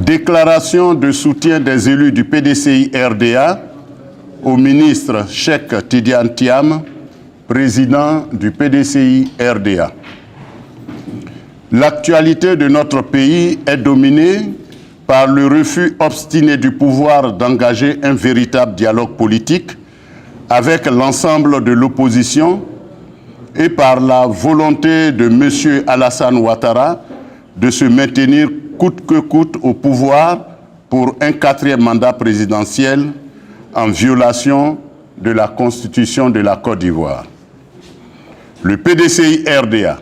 Déclaration de soutien des élus du PDCI RDA au ministre Cheikh Tidiane Thiam, président du PDCI RDA. L'actualité de notre pays est dominée par le refus obstiné du pouvoir d'engager un véritable dialogue politique avec l'ensemble de l'opposition et par la volonté de M. Alassane Ouattara de se maintenir coûte que coûte au pouvoir pour un 4e mandat présidentiel en violation de la Constitution de la Côte d'Ivoire. Le PDCI RDA,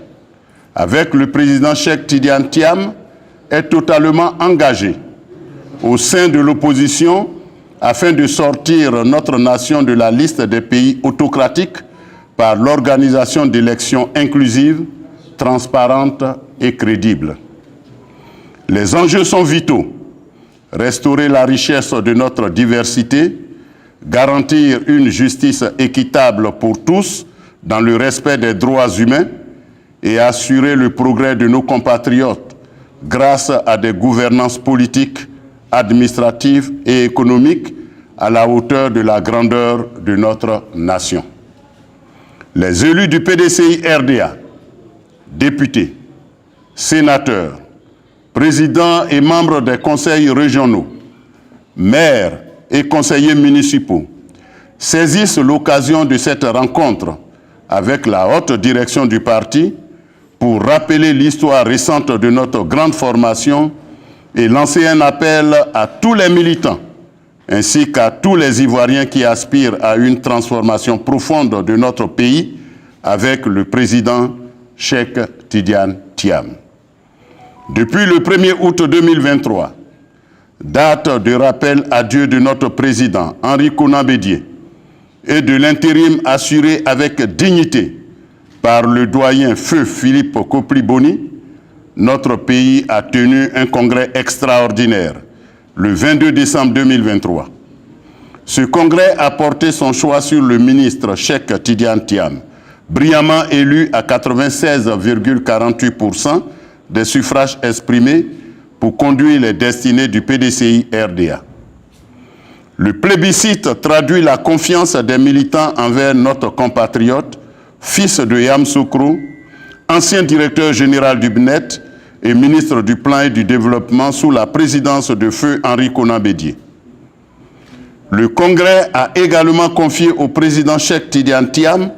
avec le président Cheikh Tidiane Thiam, est totalement engagé au sein de l'opposition afin de sortir notre nation de la liste des pays autocratiques par l'organisation d'élections inclusives, transparentes et crédibles. Les enjeux sont vitaux. Restaurer la richesse de notre diversité, garantir une justice équitable pour tous dans le respect des droits humains et assurer le progrès de nos compatriotes grâce à des gouvernances politiques, administratives et économiques à la hauteur de la grandeur de notre nation. Les élus du PDCI RDA, députés, sénateurs, présidents et membres des conseils régionaux, maires et conseillers municipaux saisissent l'occasion de cette rencontre avec la haute direction du parti pour rappeler l'histoire récente de notre grande formation et lancer un appel à tous les militants ainsi qu'à tous les Ivoiriens qui aspirent à une transformation profonde de notre pays avec le président Cheikh Tidiane Thiam. Depuis le 1er août 2023, date de rappel à Dieu de notre président Henri Konan Bédié et de l'intérim assuré avec dignité par le doyen Feu Philippe Kopli-Boni, notre pays a tenu un congrès extraordinaire le 22 décembre 2023. Ce congrès a porté son choix sur le ministre Cheikh Tidiane Thiam, brillamment élu à 96,48% des suffrages exprimés pour conduire les destinées du PDCI RDA. Le plébiscite traduit la confiance des militants envers notre compatriote, fils de Yamoussoukro, ancien directeur général du BNET et ministre du Plan et du Développement sous la présidence de Feu Henri Konan Bédié. Le Congrès a également confié au président Cheikh Tidiane Thiam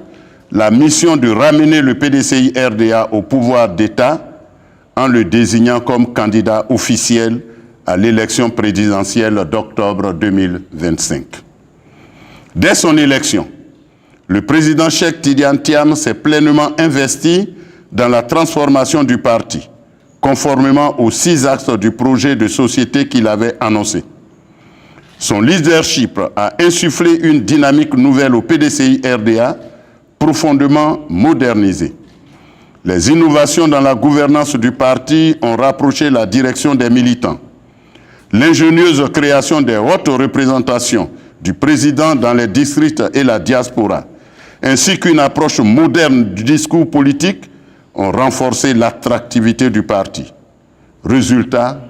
la mission de ramener le PDCI RDA au pouvoir d'État en le désignant comme candidat officiel à l'élection présidentielle d'octobre 2025. Dès son élection, le président Cheikh Tidiane Thiam s'est pleinement investi dans la transformation du parti, conformément aux 6 axes du projet de société qu'il avait annoncé. Son leadership a insufflé une dynamique nouvelle au PDCI RDA, profondément modernisée. Les innovations dans la gouvernance du parti ont rapproché la direction des militants. L'ingénieuse création des hautes représentations du président dans les districts et la diaspora, ainsi qu'une approche moderne du discours politique, ont renforcé l'attractivité du parti. Résultat,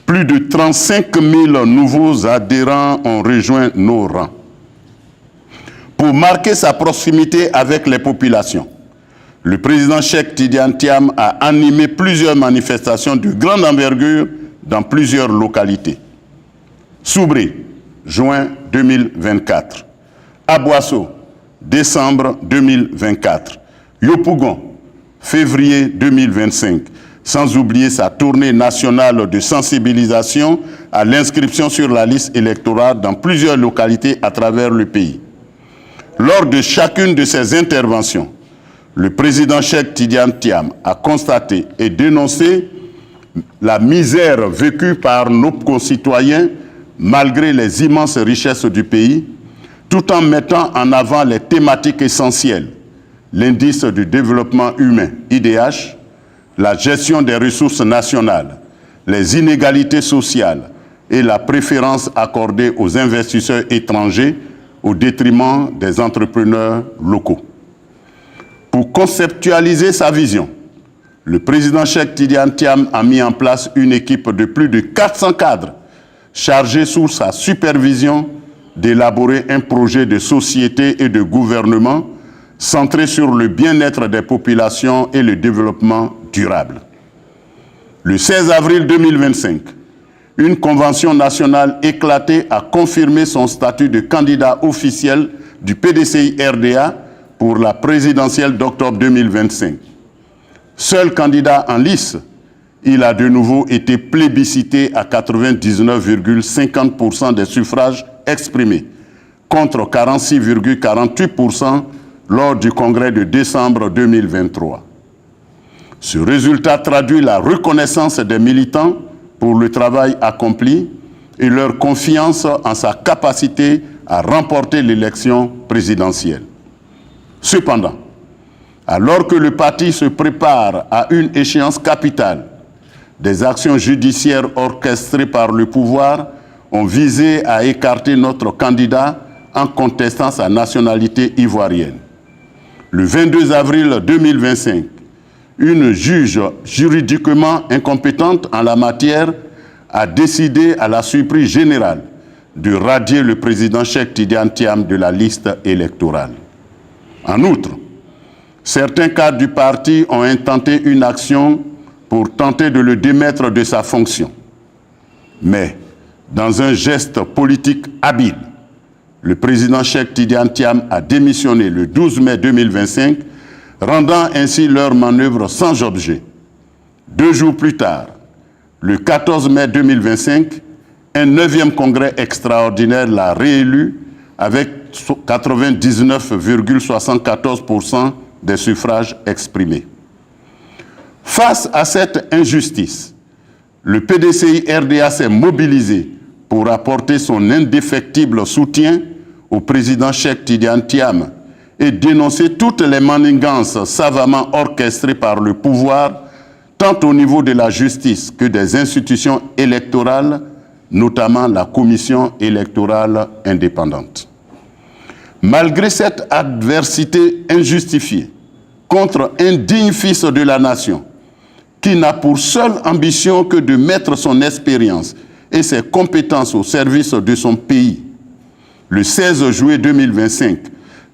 plus de 35 000 nouveaux adhérents ont rejoint nos rangs. Pour marquer sa proximité avec les populations, le président Cheikh Tidiane Thiam a animé plusieurs manifestations de grande envergure dans plusieurs localités. Soubré, juin 2024. Aboasso, décembre 2024. Yopougon, février 2025. Sans oublier sa tournée nationale de sensibilisation à l'inscription sur la liste électorale dans plusieurs localités à travers le pays. Lors de chacune de ces interventions, le président Cheikh Tidiane Thiam a constaté et dénoncé la misère vécue par nos concitoyens malgré les immenses richesses du pays, tout en mettant en avant les thématiques essentielles, l'indice du développement humain, IDH, la gestion des ressources nationales, les inégalités sociales et la préférence accordée aux investisseurs étrangers au détriment des entrepreneurs locaux. Pour conceptualiser sa vision, le président Cheikh Tidiane Thiam a mis en place une équipe de plus de 400 cadres chargés sous sa supervision d'élaborer un projet de société et de gouvernement centré sur le bien-être des populations et le développement durable. Le 16 avril 2025, une convention nationale éclatée a confirmé son statut de candidat officiel du PDCI-RDA pour la présidentielle d'octobre 2025. Seul candidat en lice, il a de nouveau été plébiscité à 99,50% des suffrages exprimés, contre 46,48% lors du congrès de décembre 2023. Ce résultat traduit la reconnaissance des militants pour le travail accompli et leur confiance en sa capacité à remporter l'élection présidentielle. Cependant, alors que le parti se prépare à une échéance capitale, des actions judiciaires orchestrées par le pouvoir ont visé à écarter notre candidat en contestant sa nationalité ivoirienne. Le 22 avril 2025, une juge juridiquement incompétente en la matière a décidé à la surprise générale de radier le président Cheikh Tidiane Thiam de la liste électorale. En outre, certains cadres du parti ont intenté une action pour tenter de le démettre de sa fonction. Mais, dans un geste politique habile, le président Cheikh Tidiane Thiam a démissionné le 12 mai 2025, rendant ainsi leur manœuvre sans objet. 2 jours plus tard, le 14 mai 2025, un 9e congrès extraordinaire l'a réélu avec 99,74% des suffrages exprimés. Face à cette injustice, le PDCI-RDA s'est mobilisé pour apporter son indéfectible soutien au président Cheikh Tidiane Thiam et dénoncer toutes les manigances savamment orchestrées par le pouvoir, tant au niveau de la justice que des institutions électorales, notamment la Commission électorale indépendante. Malgré cette adversité injustifiée contre un digne fils de la nation, qui n'a pour seule ambition que de mettre son expérience et ses compétences au service de son pays, le 16 juillet 2025,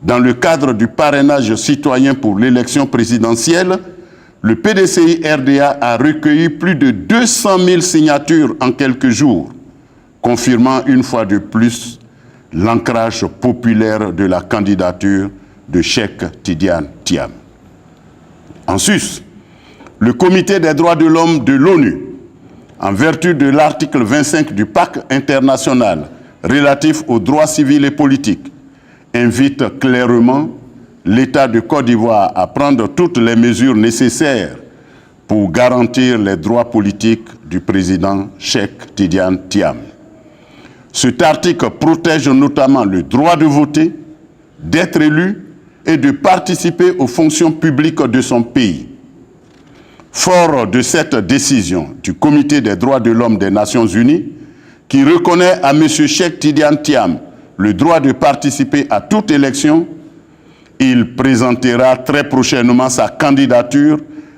dans le cadre du parrainage citoyen pour l'élection présidentielle, le PDCI-RDA a recueilli plus de 200 000 signatures en quelques jours, confirmant une fois de plus l'ancrage populaire de la candidature de Cheikh Tidiane Thiam. En sus, le Comité des droits de l'homme de l'ONU, en vertu de l'article 25 du Pacte international relatif aux droits civils et politiques, invite clairement l'État de Côte d'Ivoire à prendre toutes les mesures nécessaires pour garantir les droits politiques du président Cheikh Tidiane Thiam. Cet article protège notamment le droit de voter, d'être élu et de participer aux fonctions publiques de son pays. Fort de cette décision du Comité des droits de l'homme des Nations Unies, qui reconnaît à M. Cheikh Tidiane Thiam le droit de participer à toute élection, il présentera très prochainement sa candidature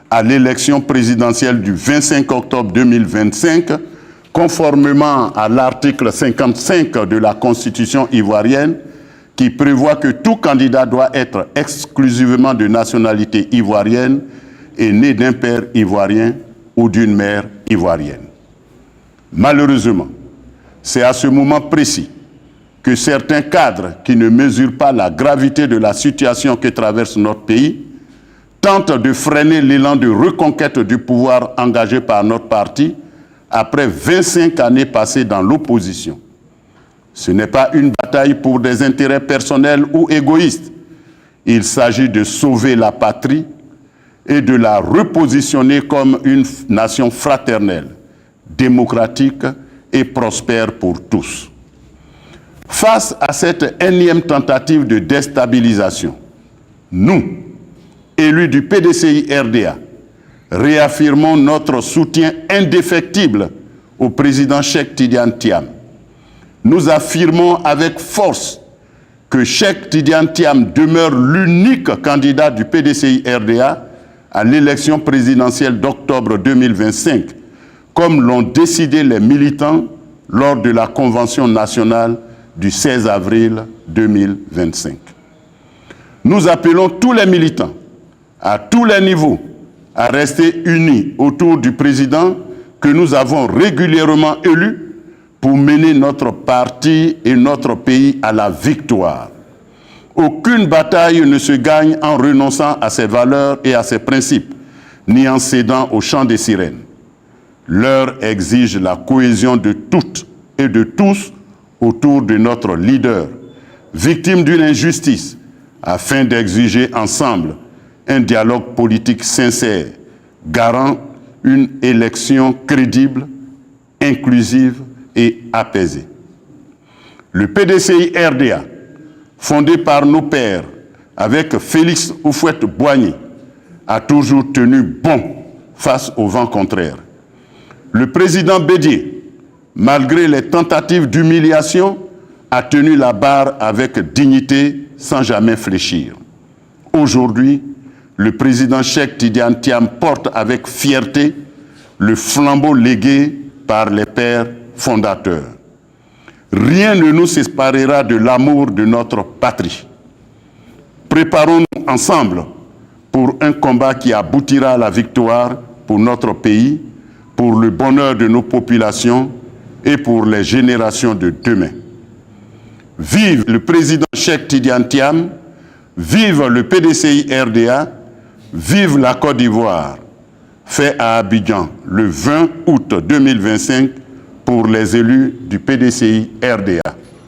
à l'élection présidentielle du 25 octobre 2025, conformément à l'article 55 de la Constitution ivoirienne, qui prévoit que tout candidat doit être exclusivement de nationalité ivoirienne et né d'un père ivoirien ou d'une mère ivoirienne. Malheureusement, c'est à ce moment précis que certains cadres qui ne mesurent pas la gravité de la situation que traverse notre pays tentent de freiner l'élan de reconquête du pouvoir engagé par notre parti après 25 années passées dans l'opposition. Ce n'est pas une bataille pour des intérêts personnels ou égoïstes. Il s'agit de sauver la patrie et de la repositionner comme une nation fraternelle, démocratique et prospère pour tous. Face à cette énième tentative de déstabilisation, nous, élus du PDCI-RDA, réaffirmons notre soutien indéfectible au président Cheikh Tidiane Thiam. Nous affirmons avec force que Cheikh Tidiane Thiam demeure l'unique candidat du PDCI-RDA à l'élection présidentielle d'octobre 2025, comme l'ont décidé les militants lors de la Convention nationale du 16 avril 2025. Nous appelons tous les militants, à tous les niveaux, à rester unis autour du président que nous avons régulièrement élu pour mener notre parti et notre pays à la victoire. Aucune bataille ne se gagne en renonçant à ses valeurs et à ses principes, ni en cédant au chant des sirènes. L'heure exige la cohésion de toutes et de tous autour de notre leader, victime d'une injustice, afin d'exiger ensemble un dialogue politique sincère, garant une élection crédible, inclusive et apaisée. Le PDCI-RDA, fondé par nos pères avec Félix Houphouët-Boigny, a toujours tenu bon face au vent contraire. Le président Bédié, malgré les tentatives d'humiliation, a tenu la barre avec dignité sans jamais fléchir. Aujourd'hui, le président Cheikh Tidiane Thiam porte avec fierté le flambeau légué par les pères fondateurs. Rien ne nous séparera de l'amour de notre patrie. Préparons-nous ensemble pour un combat qui aboutira à la victoire pour notre pays, pour le bonheur de nos populations et pour les générations de demain. Vive le président Cheikh Tidiane Thiam, vive le PDCI-RDA, vive la Côte d'Ivoire, fait à Abidjan le 20 août 2025 pour les élus du PDCI-RDA.